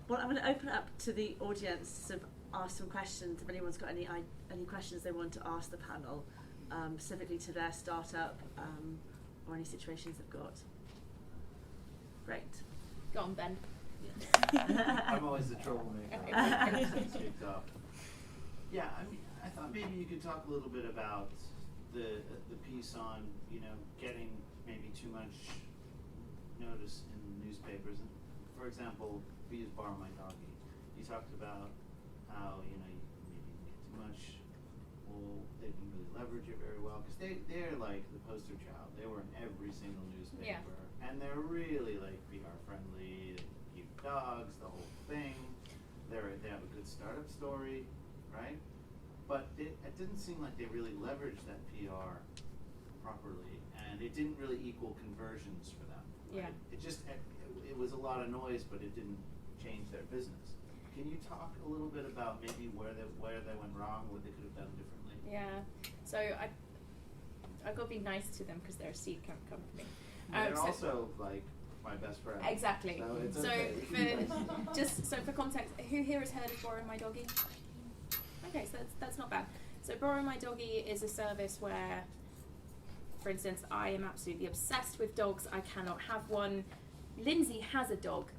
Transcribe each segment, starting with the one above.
Well, I'm going to open it up to the audience to sort of ask some questions. If anyone's got any questions they want to ask the panel, specifically to their startup or any situations they've got. Great. Go on, Ben. I'm always the troublemaker. Kicked up. Yeah, I mean, I thought maybe you could talk a little bit about the piece on, you know, getting maybe too much notice in newspapers. And for example, we use Borrow My Doggy. You talked about how, you know, you maybe get too much. Well, they didn't really leverage it very well because they're like the poster child. They were in every single newspaper, and they're really like PR friendly. Cute dogs, the whole thing. They have a good startup story, right? But it didn't seem like they really leveraged that PR properly, and it didn't really equal conversions for them. Right? Yeah. It was a lot of noise, but it didn't change their business. Can you talk a little bit about maybe where they went wrong, what they could have done differently? Yeah. So I got to be nice to them because they're a Seedcamp company. They're also like my best friend. Exactly. So it's so okay. for context, who here has heard of Borrow My Doggy? Okay, so that's not bad. So Borrow My Doggy is a service where, for instance, I am absolutely obsessed with dogs. I cannot have one. Lynsey has a dog.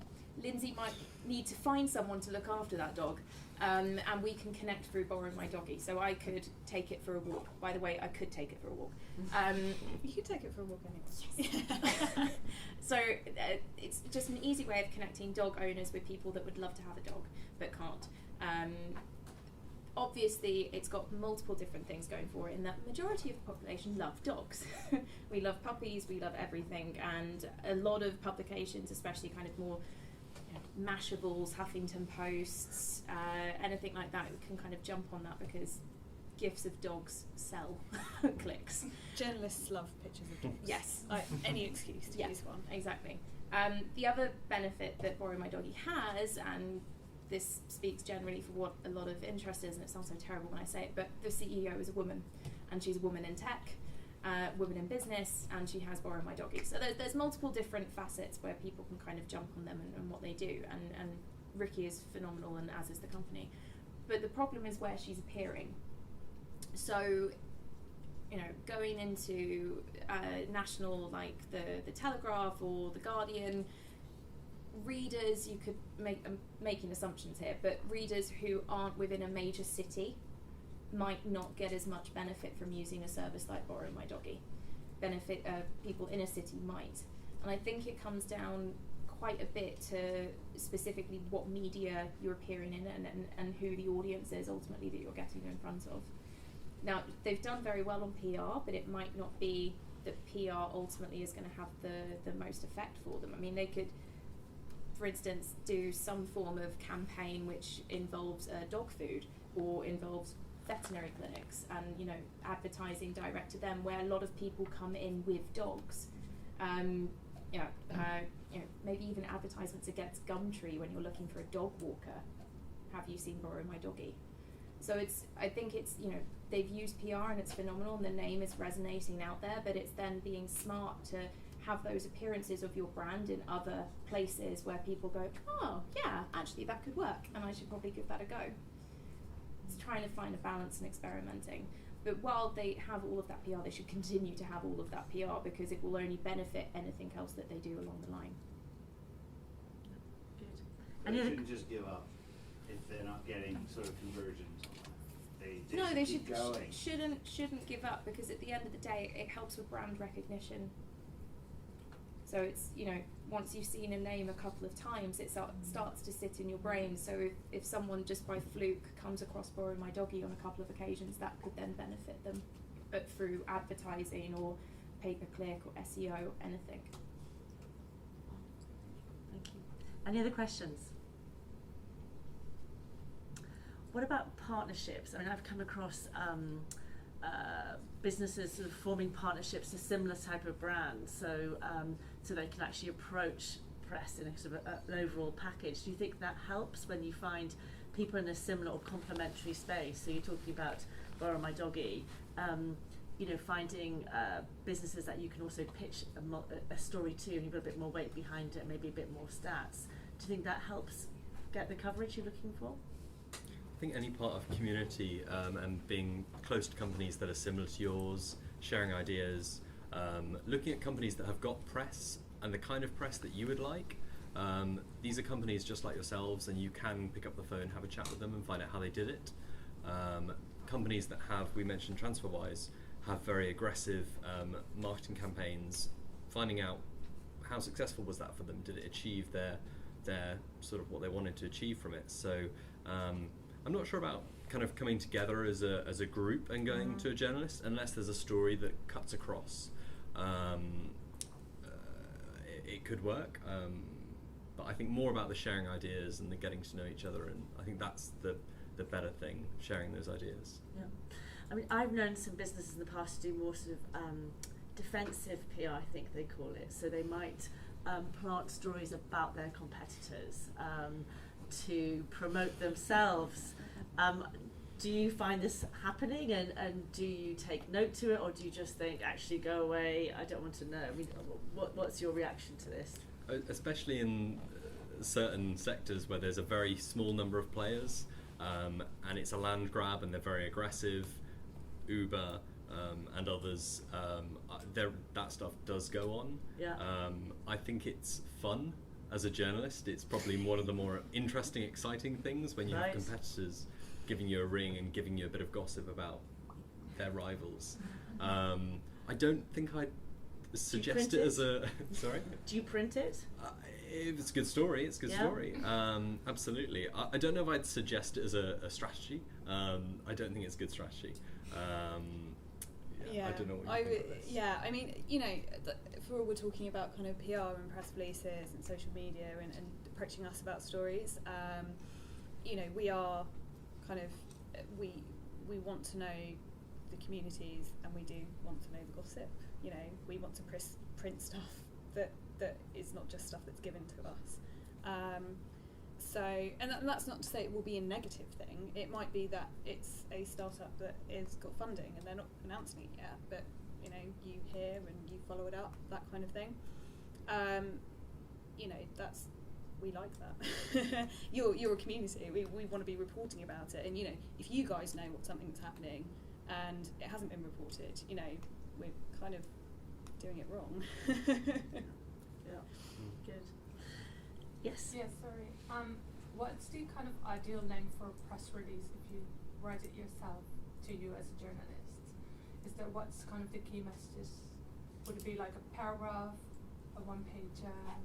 Lynsey might need to find someone to look after that dog, and we can connect through Borrow My Doggy. So I could take it for a walk. By the way, I could take it for a walk. You could take it for a walk anyway. So it's just an easy way of connecting dog owners with people that would love to have a dog but can't. Obviously, it's got multiple different things going for it in that majority of the population love dogs. We love puppies, we love everything, and a lot of publications, especially kind of more Mashables, Huffington Posts, anything like that, can kind of jump on that because gifs of dogs sell clicks. Journalists love pictures of dogs. Yes. Any excuse to use one. Exactly. The other benefit that Borrow My Doggy has, and this speaks generally for what a lot of interest is, and it sounds so terrible when I say it, but the CEO is a woman, and she's a woman in tech, woman in business, and she has Borrow My Doggy. So there's multiple different facets where people can kind of jump on them and what they do, and Ricky is phenomenal, and as is the company. But the problem is where she's appearing. So, you know, going into national, like the Telegraph or the Guardian, readers, you could I'm making assumptions here, but readers who aren't within a major city might not get as much benefit from using a service like Borrow My Doggy. People in a city might. And I think it comes down quite a bit to specifically what media you're appearing in and who the audience is ultimately that you're getting in front of. Now, they've done very well on PR, but it might not be that PR ultimately is going to have the most effect for them. I mean, they could, for instance, do some form of campaign which involves dog food or involves veterinary clinics and, you know, advertising direct to them where a lot of people come in with dogs. Maybe even advertisements against Gumtree when you're looking for a dog walker. Have you seen Borrow My Doggy? So I think it's, you know, they've used PR and it's phenomenal and the name is resonating out there, but it's then being smart to have those appearances of your brand in other places where people go, oh yeah, actually that could work and I should probably give that a go. It's trying to find a balance and experimenting. But while they have all of that PR, they should continue to have all of that PR because it will only benefit anything else that they do along the line. Good. They shouldn't just give up if they're not getting sort of conversions. They shouldn't give up because at the end of the day it helps with brand recognition. So it's, you know, once you've seen a name a couple of times, it starts to sit in your brain. So if someone just by fluke comes across Borrow My Doggy on a couple of occasions, that could then benefit them, but through advertising or pay-per-click or SEO or anything. Thank you. Any other questions? What about partnerships? I mean, I've come across businesses sort of forming partnerships to similar type of brands, so they can actually approach press in a sort of an overall package. Do you think that helps when you find people in a similar or complementary space? So you're talking about Borrow My Doggy, finding businesses that you can also pitch a story to, and you've got a bit more weight behind it, maybe a bit more stats. Do you think that helps get the coverage you're looking for? I think any part of community and being close to companies that are similar to yours, sharing ideas, looking at companies that have got press and the kind of press that you would like. These are companies just like yourselves, and you can pick up the phone, have a chat with them and find out how they did it. Companies that have, we mentioned TransferWise, have very aggressive marketing campaigns, finding out how successful was that for them, did it achieve their sort of what they wanted to achieve from it. So I'm not sure about kind of coming together as a group and going to a journalist unless there's a story that cuts across. It could work, but I think more about the sharing ideas and the getting to know each other, and I think that's the better thing, sharing those ideas. Yeah, I mean, I've known some businesses in the past to do more sort of defensive PR, I think they call it. So they might plant stories about their competitors to promote themselves. Do you find this happening, and do you take note to it, or do you just think, actually go away, I don't want to know? I mean, what's your reaction to this? Especially in certain sectors where there's a very small number of players, and it's a land grab and they're very aggressive, Uber and others, that stuff does go on. Yeah. I think it's fun as a journalist. It's probably one of the more interesting, exciting things when you have competitors giving you a ring and giving you a bit of gossip about their rivals. I don't think I'd suggest it as a... Sorry? Do you print it? If it's a good story, it's a good story. Absolutely. I don't know if I'd suggest it as a strategy. I don't think it's a good strategy. I don't know what you think of this. Yeah, I mean, you know, if we're talking about kind of PR and press releases and social media and approaching us about stories, you know, we are kind of, we want to know the communities, and we do want to know the gossip. You know, we want to print stuff that is not just stuff that's given to us. So, and that's not to say it will be a negative thing. It might be that it's a startup that is got funding and they're not announcing it yet, but you know, you hear and you follow it up, that kind of thing. You know, we like that. You're a community. We want to be reporting about it, and you know, if you guys know what something's happening and it hasn't been reported, you know, we're kind of doing it wrong. Yeah. Good. Yes. Yeah, sorry. What's the kind of ideal length for a press release if you write it yourself to you as a journalist? What's kind of the key messages? Would it be like a paragraph, a one-pager,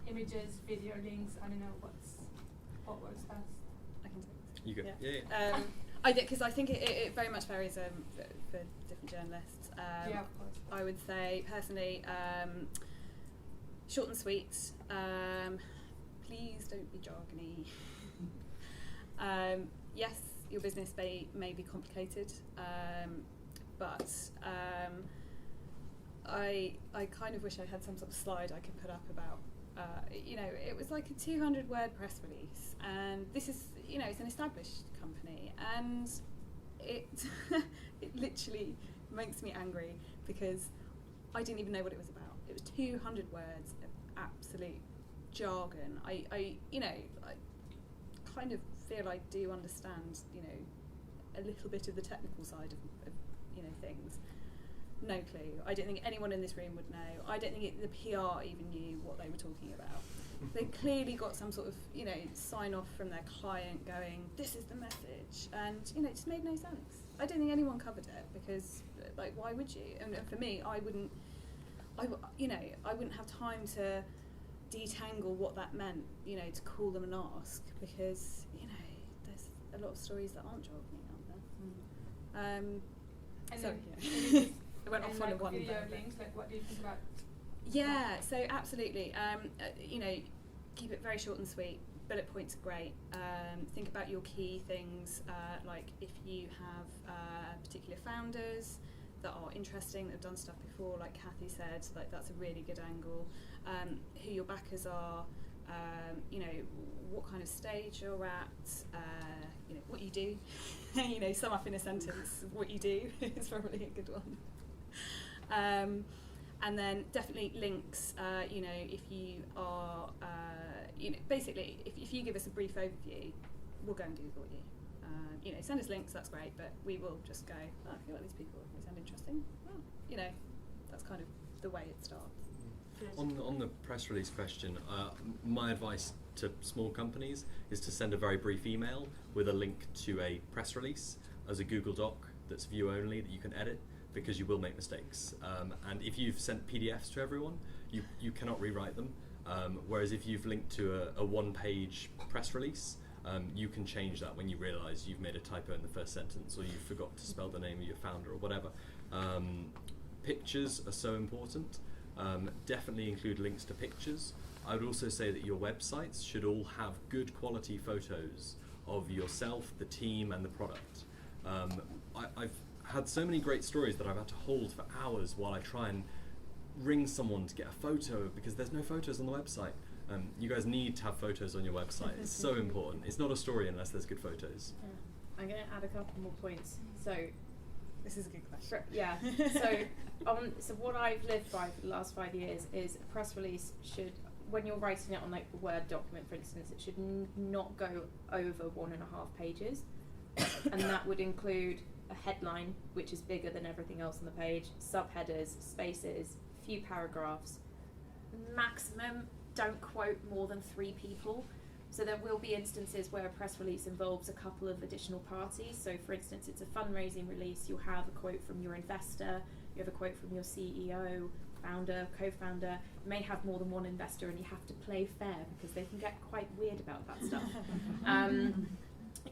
images, video links? I don't know what works best. I can take this. You go. Yeah. I did, because I think it very much varies for different journalists. Yeah, of course. I would say personally, short and sweet. Please don't be jargony. Yes, your business may be complicated, but I kind of wish I had some sort of slide I could put up about, you know, it was like a 200-word press release, and this is, you know, it's an established company, and it it literally makes me angry because I didn't even know what it was about. It was 200 words of absolute jargon. I you know, I kind of feel I do understand, you know, a little bit of the technical side of you know, things. No clue. I don't think anyone in this room would know. I don't think the PR even knew what they were talking about. They clearly got some sort of, you know, sign off from their client going, this is the message, and you know, it just made no sense. I don't think anyone covered it because, like, why would you? And for me, I wouldn't have time to detangle what that meant, you know, to call them and ask, because you know, there's a lot of stories that aren't jargony out there. And so then, yeah. I went off on like one video there, but- links, like what do you think about? Yeah, so absolutely. You know, keep it very short and sweet. Bullet points are great. Think about your key things, like if you have particular founders that are interesting, that have done stuff before, like Cathy said, like that's a really good angle. Who your backers are, you know, what kind of stage you're at, you know, what you do. You know, sum up in a sentence what you do is probably a good one. And then definitely links, you know, if you are, you know, basically, if you give us a brief overview, we'll go and do it for you. You know, send us links, that's great, but we will just go, oh, I feel like these people, they sound interesting. Well, you know, that's kind of the way it starts. On the press release question, my advice to small companies is to send a very brief email with a link to a press release as a Google Doc that's view only that you can edit, because you will make mistakes. And if you've sent PDFs to everyone, you cannot rewrite them. Whereas if you've linked to a one-page press release, you can change that when you realise you've made a typo in the first sentence, or you forgot to spell the name of your founder or whatever. Pictures are so important. Definitely include links to pictures. I would also say that your websites should all have good quality photos of yourself, the team, and the product. I've had so many great stories that I've had to hold for hours while I try and ring someone to get a photo, because there's no photos on the website. You guys need to have photos on your website. It's so important. It's not a story unless there's good photos. I'm going to add a couple more points. So, This is a good question. yeah. So what I've lived by for the last 5 years is a press release should, when you're writing it on like a Word document, for instance, it should not go over 1.5 pages, and that would include a headline, which is bigger than everything else on the page, subheaders, spaces, few paragraphs. Maximum, don't quote more than 3 people. So there will be instances where a press release involves a couple of additional parties. So for instance, it's a fundraising release, you'll have a quote from your investor, you have a quote from your CEO, founder, co-founder. You may have more than one investor, and you have to play fair because they can get quite weird about that stuff.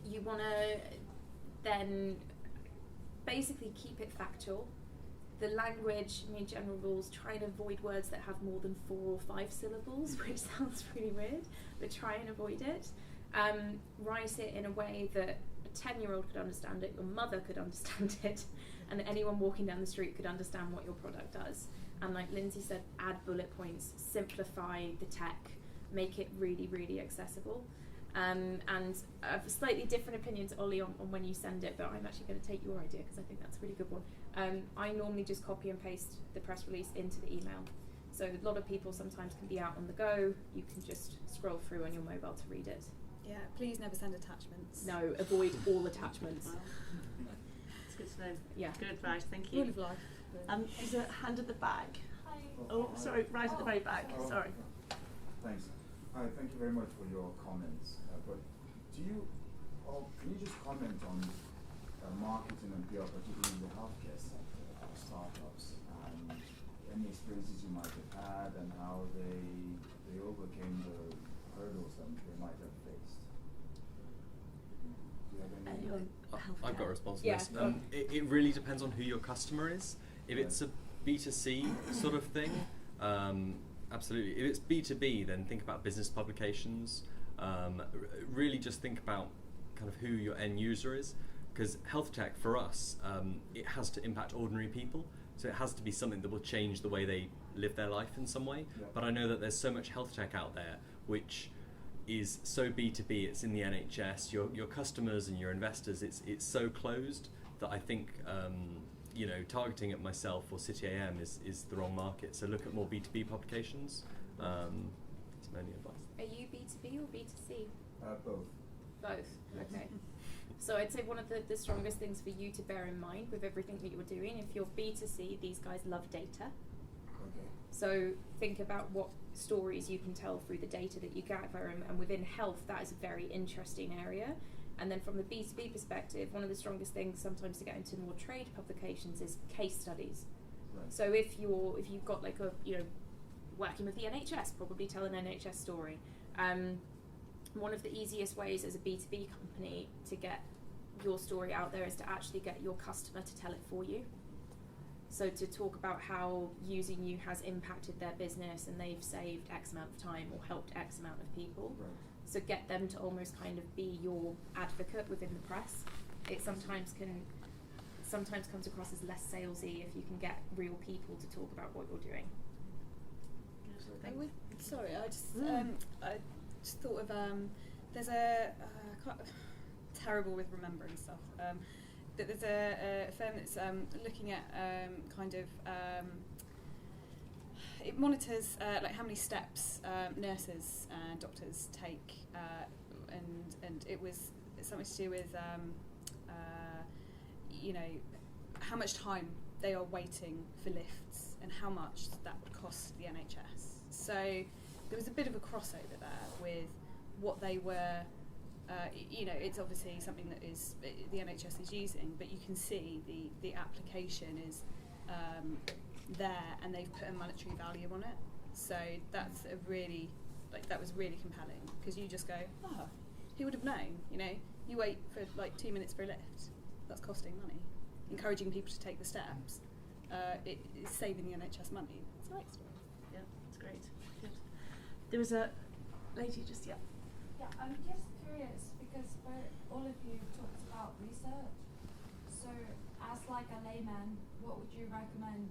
You want to then basically keep it factual. The language, I mean, general rules, try and avoid words that have more than 4 or 5 syllables, which sounds really weird, but try and avoid it. Write it in a way that a 10-year-old could understand it, your mother could understand it, and anyone walking down the street could understand what your product does. And like Lynsey said, add bullet points, simplify the tech, make it really, really accessible. And I have a slightly different opinion to Ollie on when you send it, but I'm actually going to take your idea because I think that's a really good one. I normally just copy and paste the press release into the email. So a lot of people sometimes can be out on the go. You can just scroll through on your mobile to read it. Yeah, please never send attachments. No, avoid all attachments. It's good to know. Yeah. Good advice, thank you. Rule of life. Is a hand at the back? Hi. Oh, sorry, right at the very back. Oh. Sorry. Thanks. Hi, thank you very much for your comments. But can you just comment on marketing and PR, particularly in the healthcare sector, startups, and any experiences you might have had and how they overcame the hurdles that they might have faced? Do you have any? I've got a response to Yeah, this. go on. It really depends on who your customer is. If it's a B2C sort of thing, absolutely. If it's B2B, then think about business publications. Really just think about kind of who your end user is, because health tech for us, it has to impact ordinary people. So it has to be something that will change the way they live their life in some way. Yeah. But I know that there's so much health tech out there which is so B2B, it's in the NHS, your customers and your investors, it's so closed that I think targeting at myself or City A.M. is the wrong market. So look at more B2B publications. It's my only advice. Are you B2B or B2C? Both. Both. Okay. So I'd say one of the strongest things for you to bear in mind with everything that you're doing, if you're B2C, these guys love data. Okay. So think about what stories you can tell through the data that you gather, and within health, that is a very interesting area. And then from the B2B perspective, one of the strongest things sometimes to get into more trade publications is case studies. Right. So if you've got like working with the NHS, probably tell an NHS story. One of the easiest ways as a B2B company to get your story out there is to actually get your customer to tell it for you. So to talk about how using you has impacted their business and they've saved X amount of time or helped X amount of people. Right. So get them to almost kind of be your advocate within the press. It sometimes comes across as less salesy if you can get real people to talk about what you're doing. I just thought of there's a terrible with remembering stuff. But there's a firm that's looking at it monitors like how many steps nurses and doctors take, and it was something to do with how much time they are waiting for lifts and how much that would cost the NHS. So there was a bit of a crossover there with what they were. It's obviously something that is the NHS is using, but you can see the application is there, and they've put a monetary value on it. So that's that was really compelling, because you just go, who would have known? You wait for like 2 minutes for a lift. That's costing money. Encouraging people to take the steps, it is saving the NHS money. It's a great story. Yeah, it's great. Good. There was a lady just Yeah, I'm just curious, because all of you talked about research. So, as like a layman, what would you recommend?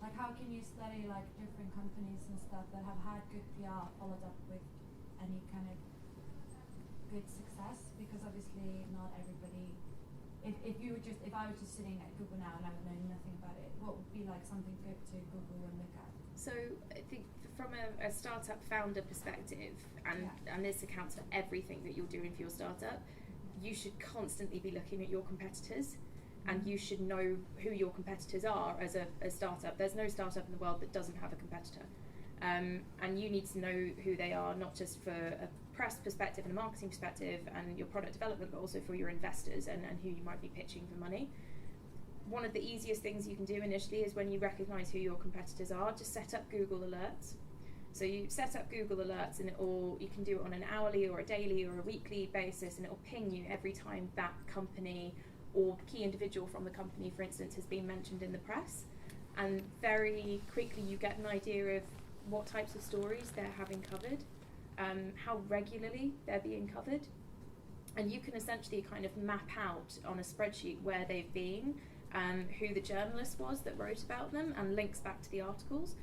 Like, how can you study like different companies and stuff that have had good PR followed up with any kind of good success? Because obviously not everybody. If I was just sitting at Google now and I would know nothing about it, what would be like something good to Google and look at? So I think from a startup founder perspective, and this accounts for everything that you're doing for your startup, you should constantly be looking at your competitors, and you should know who your competitors are as a startup. There's no startup in the world that doesn't have a competitor. And you need to know who they are, not just for a press perspective and a marketing perspective and your product development, but also for your investors and who you might be pitching for money. One of the easiest things you can do initially is, when you recognise who your competitors are, just set up Google Alerts. So you set up Google Alerts, and you can do it on an hourly or a daily or a weekly basis, and it will ping you every time that company or key individual from the company, for instance, has been mentioned in the press. And very quickly you get an idea of what types of stories they're having covered, how regularly they're being covered, and you can essentially kind of map out on a spreadsheet where they've been, who the journalist was that wrote about them, and links back to the articles.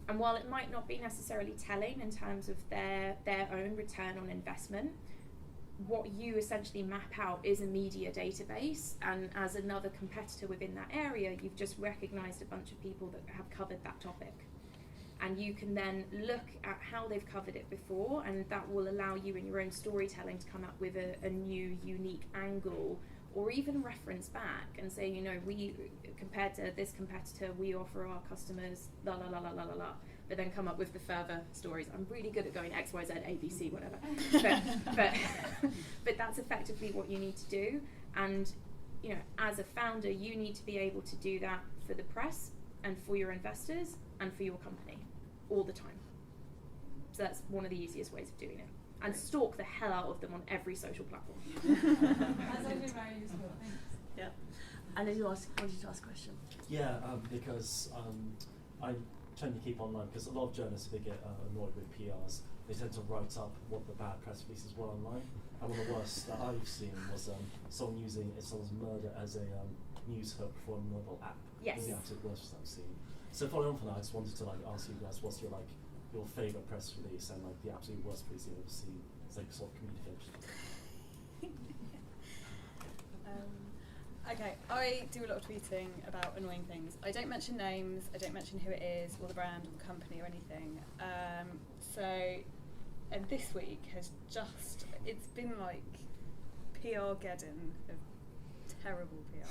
And while it might not be necessarily telling in terms of their own return on investment, what you essentially map out is a media database, and as another competitor within that area, you've just recognised a bunch of people that have covered that topic. And you can then look at how they've covered it before, and that will allow you in your own storytelling to come up with a new, unique angle, or even reference back and say, we, compared to this competitor, we offer our customers la la la la la la la, but then come up with the further stories. I'm really good at going X, Y, Z, A, B, C, whatever. but that's effectively what you need to do. And as a founder, you need to be able to do that for the press and for your investors and for your company all the time. So that's one of the easiest ways of doing it. And stalk the hell out of them on every social platform. That's actually very useful. Thanks. Yeah. And then wanted to ask a question. Yeah, because I tend to keep online, because a lot of journalists, they get annoyed with PRs. They tend to write up what the bad press releases were online. And one of the worst that I've seen was someone using someone's murder as a news hook for a mobile app. Yes. It's the absolute worst I've seen. So following on from that, I just wanted to ask you guys, what's your favourite press release and the absolute worst release you've ever seen? It's like sort of communication. Okay, I do a lot of tweeting about annoying things. I don't mention names, I don't mention who it is, or the brand, or the company, or anything. And this week it's been like PR-geddon of terrible PR.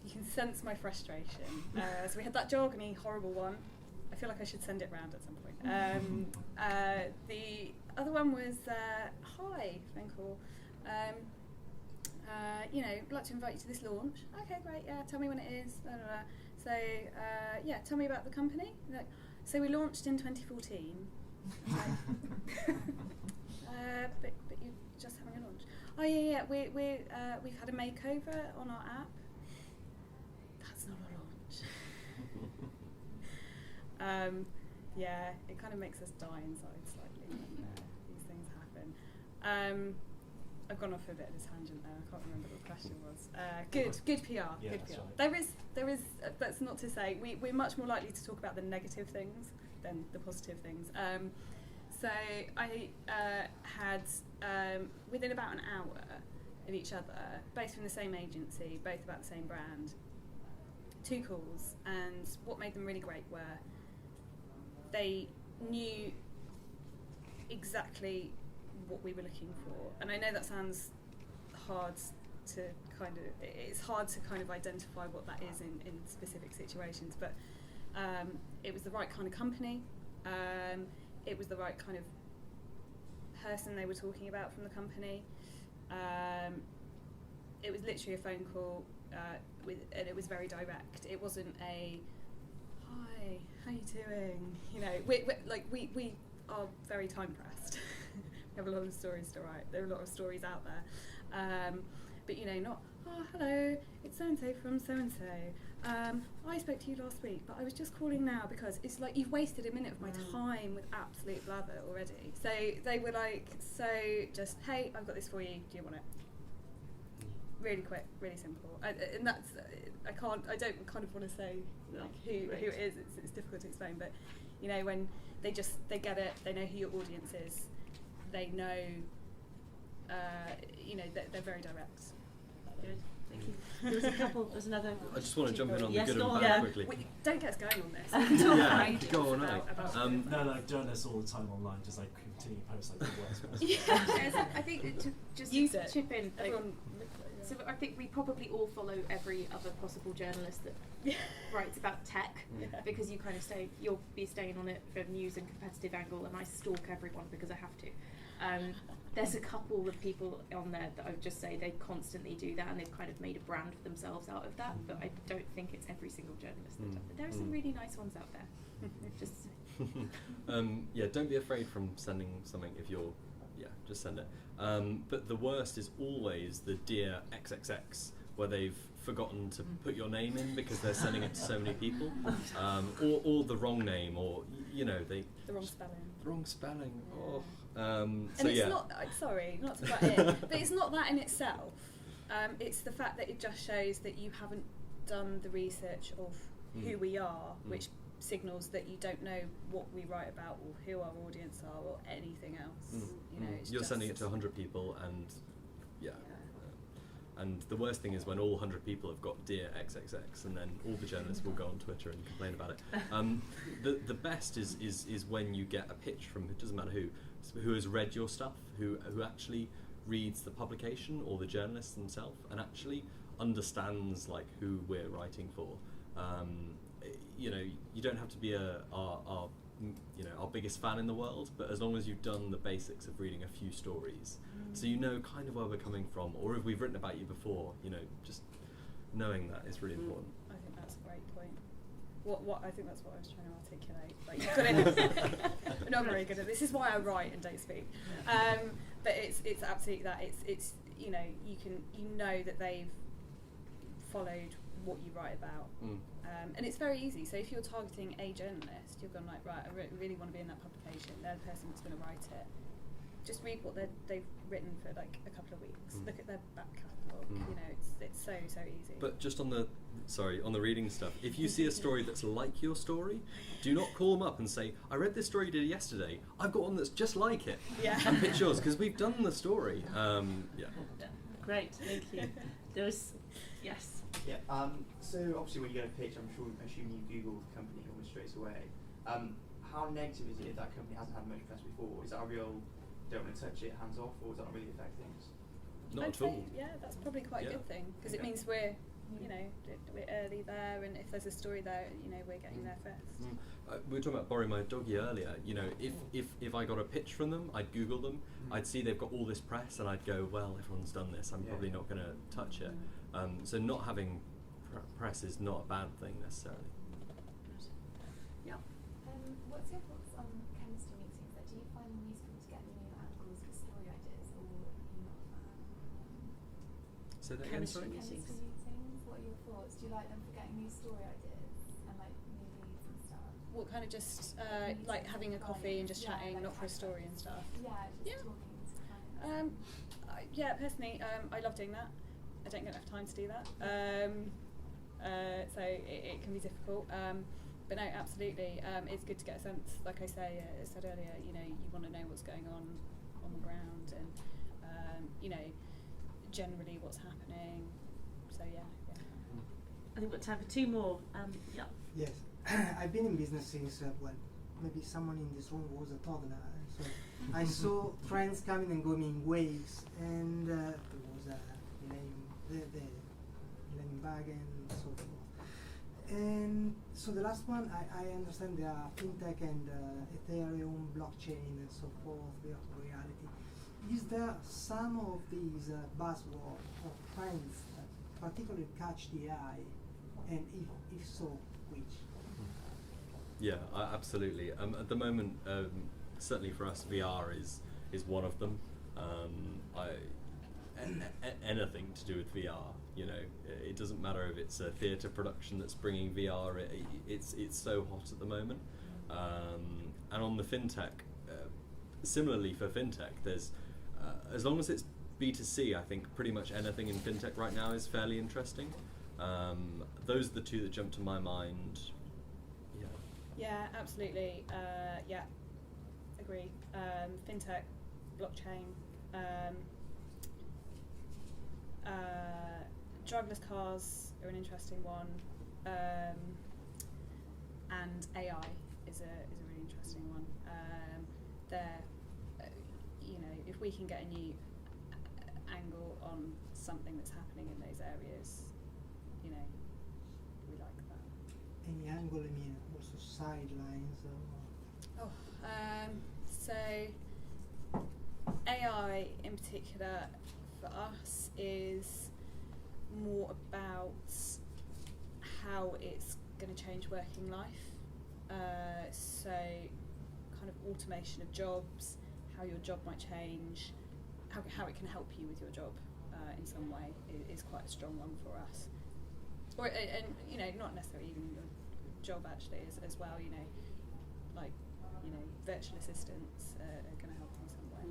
You can sense my frustration. So we had that jargony, horrible one. I feel like I should send it round at some point. The other one was, hi, phone call. I'd like to invite you to this launch. Okay, great, yeah, tell me when it is. Blah, blah, blah. So, tell me about the company. Like, so we launched in 2014. But you're just having a launch. Oh yeah, we've had a makeover on our app. That's not a launch. It kind of makes us die inside slightly when these things happen. I've gone off a bit of a tangent there. I can't remember what the question was. Good PR. Yeah, good that's PR. right. There is. That's not to say we're much more likely to talk about the negative things than the positive things. So I had within about an hour of each other, both from the same agency, both about the same brand, 2 calls, and what made them really great were they knew exactly what we were looking for. And I know that sounds hard to it's hard to kind of identify what that is in specific situations, but it was the right kind of company, it was the right kind of person they were talking about from the company. It was literally a phone call, and it was very direct. It wasn't a, hi, how you doing? You know, we are very time pressed. We have a lot of stories to write. There are a lot of stories out there. But, you know, not, oh, hello, it's so-and-so from so-and-so. I spoke to you last week, but I was just calling now because it's like you've wasted a minute of my time with absolute blather already. So they were like, so just, hey, I've got this for you. Do you want it? Really quick, really simple. And that's, I don't kind of want to say like who it is. It's difficult to explain, but, you know, when they get it, they know who your audience is, they know, you know, they're very direct. Good, thank you. There was a couple. There's another. I just want to jump in on yes, the good go and on. bad Yeah. quickly. Don't get us going on this. We can talk Yeah, for ages go on, about No, like journalists all the time online just like continue to post like the worst possible. Yeah, so I think that to just Use it. chip in. Like, Everyone, so I think we probably all follow every other possible journalist that writes about tech, because you kind of you'll be staying on it for news and competitive angle, and I stalk everyone because I have to. There's a couple of people on there that I would just say they constantly do that, and they've kind of made a brand for themselves out of that, but I don't think it's every single journalist that does it. There are some really nice ones out there. Just yeah, don't be afraid from sending something if you're, just send it. But the worst is always the Dear XXX, where they've forgotten to put your name in because they're sending it to so many people, or the wrong name, or, you know, the wrong spelling. Wrong spelling. Yeah. Oh. So and it's yeah. not, sorry, not to butt in, but it's not that in itself. It's the fact that it just shows that you haven't done the research of who we are, which signals that you don't know what we write about or who our audience are or anything else. You know, it's You're just sending it to 100 people, and and the worst thing is when all 100 people have got Dear XXX, and then all the journalists will go on Twitter and complain about it. The best is when you get a pitch from, it doesn't matter who has read your stuff, who actually reads the publication or the journalists themselves, and actually understands like who we're writing for. You know, you don't have to be our biggest fan in the world, but as long as you've done the basics of reading a few stories, so you know kind of where we're coming from, or if we've written about you before, you know, just knowing that is really important. I think that's a great point. What I think that's what I was trying to articulate. Like, you've got it. I'm not very good at this. This is why I write and don't speak. But it's absolutely that. It's you know, you know that they've followed what you write about. And it's very easy. So if you're targeting a journalist, you're going like, right, I really want to be in that publication. They're the person that's going to write it. Just read what they've written for like a couple of weeks. Look at their back catalogue. You know, it's so easy. But just on the reading stuff, if you see a story that's like your story, do not call them up and say, I read this story you did yesterday, I've got one that's just like it. And pitch yours, because we've done the story. Great, thank you. Yes. Yeah. So obviously, when you get a pitch, I'm assuming you Google the company almost straight away. How negative is it if that company hasn't had much press before? Is that a real don't want to touch it, hands off, or does that not really affect things? Not I'd at all. say, that's probably quite a good thing, because it means we're early there, and if there's a story there, you know, we're getting there first. We were talking about borrowing my doggy earlier. You know, if I got a pitch from them, I'd Google them. I'd see they've got all this press, and I'd go, well, everyone's done this. I'm probably not going to touch it. So not having press is not a bad thing necessarily. What's your thoughts on chemistry meetings? Like, do you find them useful to get new angles for story ideas, or are you not a fan? So that again, sorry? Chemistry meetings, what are your thoughts? Do you like them for getting new story ideas and like new leads and stuff? What kind of just like having a coffee and just chatting, like not for a story and stuff? Yeah, just talking to clients. Personally, I love doing that. I don't get enough time to do that. So it can be difficult. But no, absolutely, it's good to get a sense. Like I said earlier, you know, you want to know what's going on the ground, and you know, generally what's happening. So yeah. I think we've got time for two more. Yes, I've been in business since maybe someone in this room was a toddler. So I saw trends coming and going in waves, and there was the Lemon Bag and so forth. And so the last one, I understand there are fintech and Ethereum, blockchain and so forth, virtual reality. Is there some of these buzzwords or trends that particularly catch the eye, and if so, which? Yeah, absolutely. At the moment, certainly for us, VR is one of them. Anything to do with VR, you know, it doesn't matter if it's a theatre production that's bringing VR. It's so hot at the moment. And on the fintech, similarly for fintech, there's as long as it's B2C, I think pretty much anything in fintech right now is fairly interesting. Those are the two that jump to my mind. Yeah, absolutely. Yeah, agree. Fintech, blockchain, driverless cars are an interesting one, and AI is a really interesting one. You know, if we can get a new angle on something that's happening in those areas, you know, we like that. Any angle, I mean, also sidelines. So AI in particular for us is more about how it's going to change working life. So kind of automation of jobs, how your job might change, how it can help you with your job in some way is quite a strong one for us. Or and you know, not necessarily even your job actually as well. You know, like virtual assistants are going to help in some way.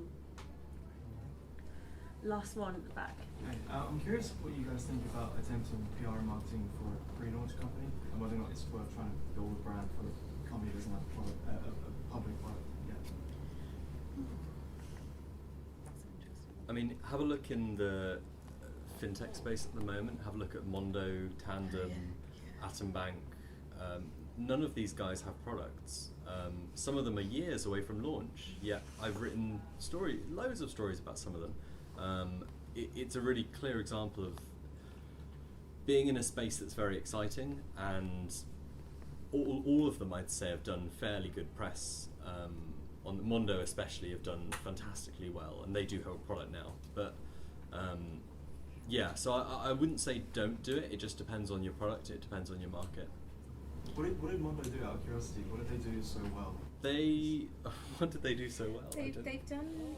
Last one at the back. Hey, I'm curious what you guys think about attempting PR and marketing for a pre-launch company, and whether or not it's worth trying to build a brand for a company that doesn't have a public product yet. I mean, have a look in the fintech space at the moment. Have a look at Mondo, Tandem, Atom Bank. None of these guys have products. Some of them are years away from launch, yet I've written loads of stories about some of them. It's a really clear example of being in a space that's very exciting, and all of them, I'd say, have done fairly good press. On Mondo especially have done fantastically well, and they do have a product now. But yeah, so I wouldn't say don't do it. It just depends on your product. It depends on your market. What did Mondo do, out of curiosity? What did they do so well? What did they do so well? They've done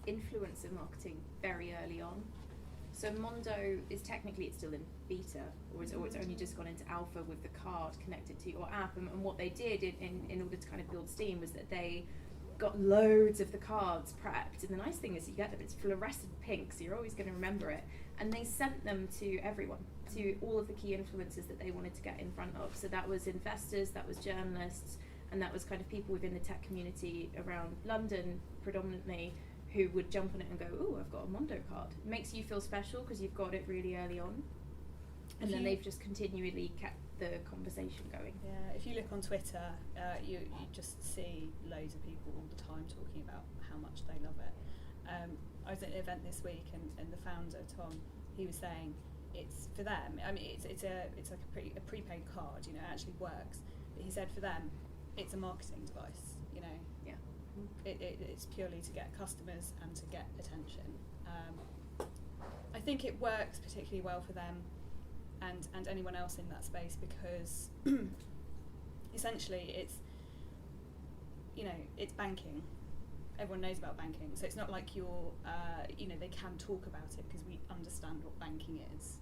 influencer marketing very early on. So Mondo is technically, it's still in beta, or it's only just gone into alpha with the card connected to your app. And what they did in order to kind of build steam was that they got loads of the cards prepped. And the nice thing is you get them, it's fluorescent pink, so you're always going to remember it. And they sent them to everyone, to all of the key influencers that they wanted to get in front of. So that was investors, that was journalists, and that was kind of people within the tech community around London predominantly, who would jump on it and go, "Ooh, I've got a Mondo card." It makes you feel special because you've got it really early on. And then they've just continually kept the conversation going. Yeah, if you look on Twitter, you just see loads of people all the time talking about how much they love it. I was at an event this week, and the founder, Tom, he was saying it's for them. I mean, it's like a prepaid card. You know, it actually works. But he said for them, it's a marketing device. You know. Yeah. It's purely to get customers and to get attention. I think it works particularly well for them and anyone else in that space, because essentially it's banking. Everyone knows about banking, so it's not like they can talk about it because we understand what banking is.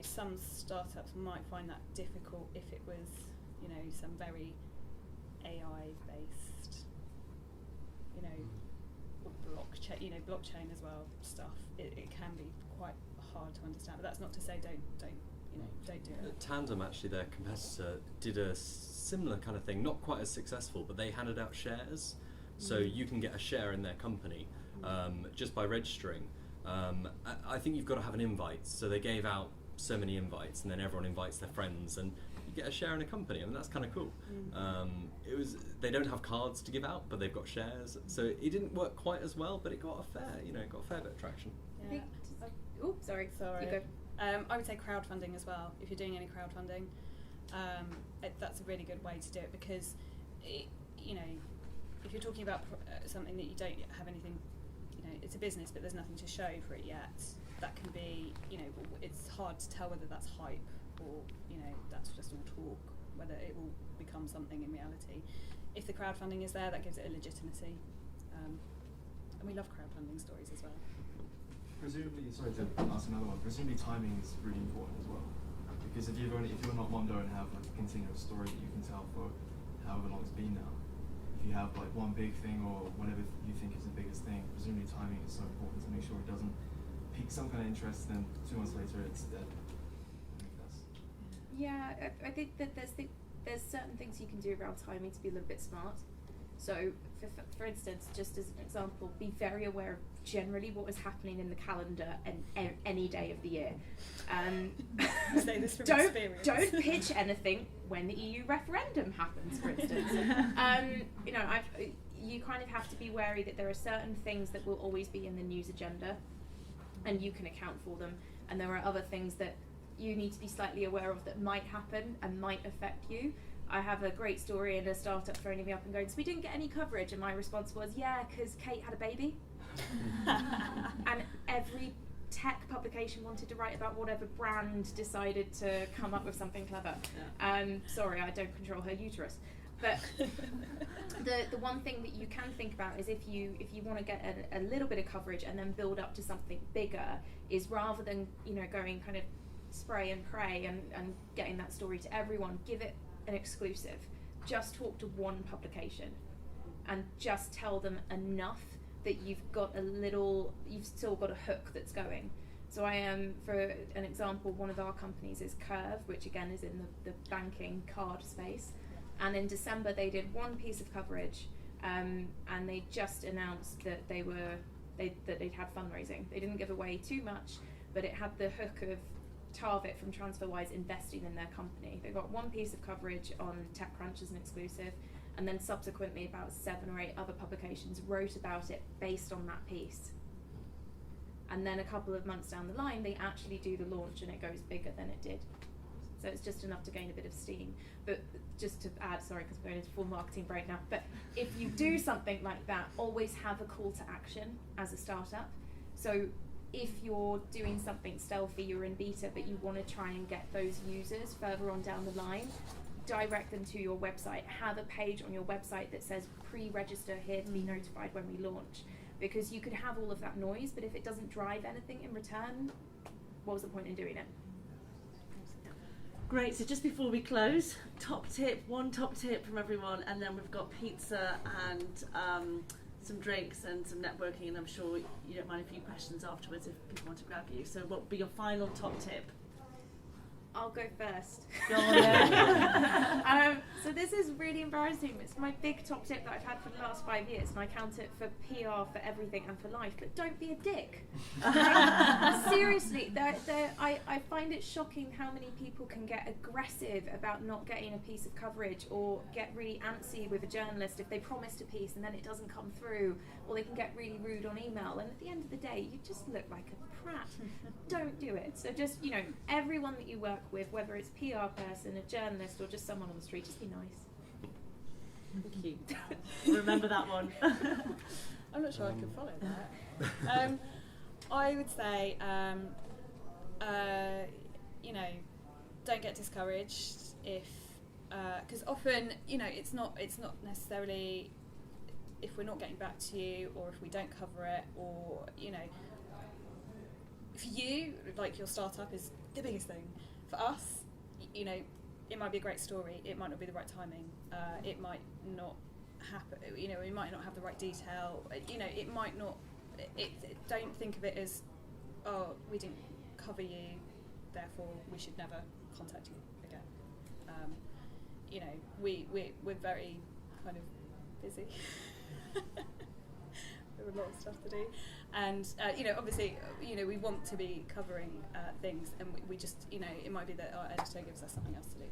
Some startups might find that difficult if it was, some very AI based, blockchain as well stuff. It can be quite hard to understand, but that's not to say don't do it. Tandem, actually, their competitor, did a similar kind of thing, not quite as successful, but they handed out shares, so you can get a share in their company just by registering. I think you've got to have an invite, so they gave out so many invites, and then everyone invites their friends, and you get a share in a company. I mean, that's kind of cool. They don't have cards to give out, but they've got shares. So it didn't work quite as well, but it got a fair bit of traction. Yeah. Oh, sorry. Sorry. You go. I would say crowdfunding as well. If you're doing any crowdfunding, that's a really good way to do it, because if you're talking about something that you don't have anything, it's a business but there's nothing to show for it yet, that can be, it's hard to tell whether that's hype or that's just all talk, whether it will become something in reality. If the crowdfunding is there, that gives it a legitimacy, and we love crowdfunding stories as well. Presumably, sorry to ask another one, presumably timing is really important as well. Because if you're not Mondo and have like a continuous story that you can tell for however long it's been now, if you have like one big thing or whatever you think is the biggest thing, presumably timing is so important to make sure it doesn't pique some kind of interest, then 2 months later it's dead. Yeah, I think that there's certain things you can do around timing to be a little bit smart. So, for instance, just as an example, be very aware of generally what is happening in the calendar and any day of the year. Say this from don't experience. pitch anything when the EU referendum happens, for instance. You kind of have to be wary that there are certain things that will always be in the news agenda, and you can account for them, and there are other things that you need to be slightly aware of that might happen and might affect you. I have a great story in a startup phoning me up and going, so we didn't get any coverage, and my response was, yeah, because Kate had a baby. And every tech publication wanted to write about whatever brand decided to come up with something clever. Sorry, I don't control her uterus. But the one thing that you can think about is if you want to get a little bit of coverage and then build up to something bigger, is rather than going kind of spray and pray and getting that story to everyone, give it an exclusive. Just talk to one publication and just tell them enough that you've still got a hook that's going. So I am, for an example, one of our companies is Curve, which again is in the banking card space. And in December they did one piece of coverage, and they just announced that they'd had fundraising. They didn't give away too much, but it had the hook of Target from TransferWise investing in their company. They got one piece of coverage on TechCrunch as an exclusive, and then subsequently about 7 or 8 other publications wrote about it based on that piece. And then a couple of months down the line, they actually do the launch and it goes bigger than it did. So it's just enough to gain a bit of steam. But just to add, sorry, because we're going into full marketing break now, but if you do something like that, always have a call to action as a startup. So if you're doing something stealthy, you're in beta, but you want to try and get those users further on down the line, direct them to your website. Have a page on your website that says pre-register here to be notified when we launch. Because you could have all of that noise, but if it doesn't drive anything in return, what was the point in doing it? Great, so just before we close, one top tip from everyone, and then we've got pizza and some drinks and some networking, and I'm sure you don't mind a few questions afterwards if people want to grab you. So what would be your final top tip? I'll go first. Go on. So this is really embarrassing. It's my big top tip that I've had for the last 5 years, and I count it for PR, for everything, and for life. But don't be a dick. Seriously, I find it shocking how many people can get aggressive about not getting a piece of coverage, or get really antsy with a journalist if they promised a piece and then it doesn't come through, or they can get really rude on email. And at the end of the day, you just look like a prat. Don't do it. So just, everyone that you work with, whether it's a PR person, a journalist, or just someone on the street, just be nice. Thank you. Remember that one. I'm not sure I can follow that. I would say, don't get discouraged if, because often, it's not necessarily if we're not getting back to you, or if we don't cover it, or for you, like your startup is the biggest thing. For us, it might be a great story. It might not be the right timing. It might not happen. We might not have the right detail. It might not. Don't think of it as, oh, we didn't cover you, therefore we should never contact you again. We're very kind of busy. There are a lot of stuff to do, and obviously, we want to be covering things, and we just, it might be that our editor gives us something else to do.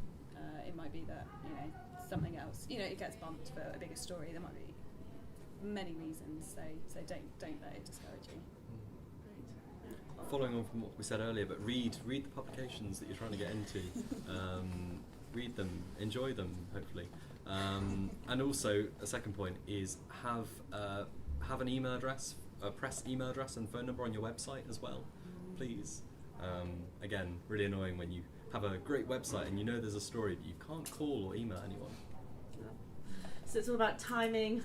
It might be that, you know, something else, you know, it gets bumped for a bigger story. There might be many reasons, so don't let it discourage you. Following on from what we said earlier, but read the publications that you're trying to get into. Read them, enjoy them, hopefully. And also, a second point is have an email address, a press email address and phone number on your website as well, please. Again, really annoying when you have a great website and you know there's a story but you can't call or email anyone. So it's all about timing,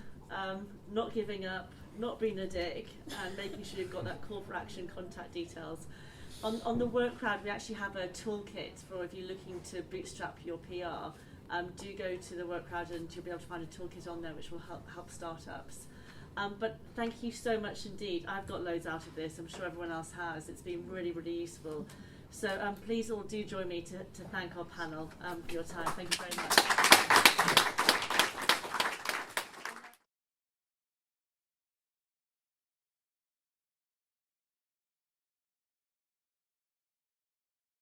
not giving up, not being a dick, and making sure you've got that call for action contact details. On the Work Crowd, we actually have a toolkit for if you're looking to bootstrap your PR. Do go to the Work Crowd and you'll be able to find a toolkit on there which will help startups. But thank you so much indeed. I've got loads out of this. I'm sure everyone else has. It's been really, really useful. So please all do join me to thank our panel for your time. Thank you very much.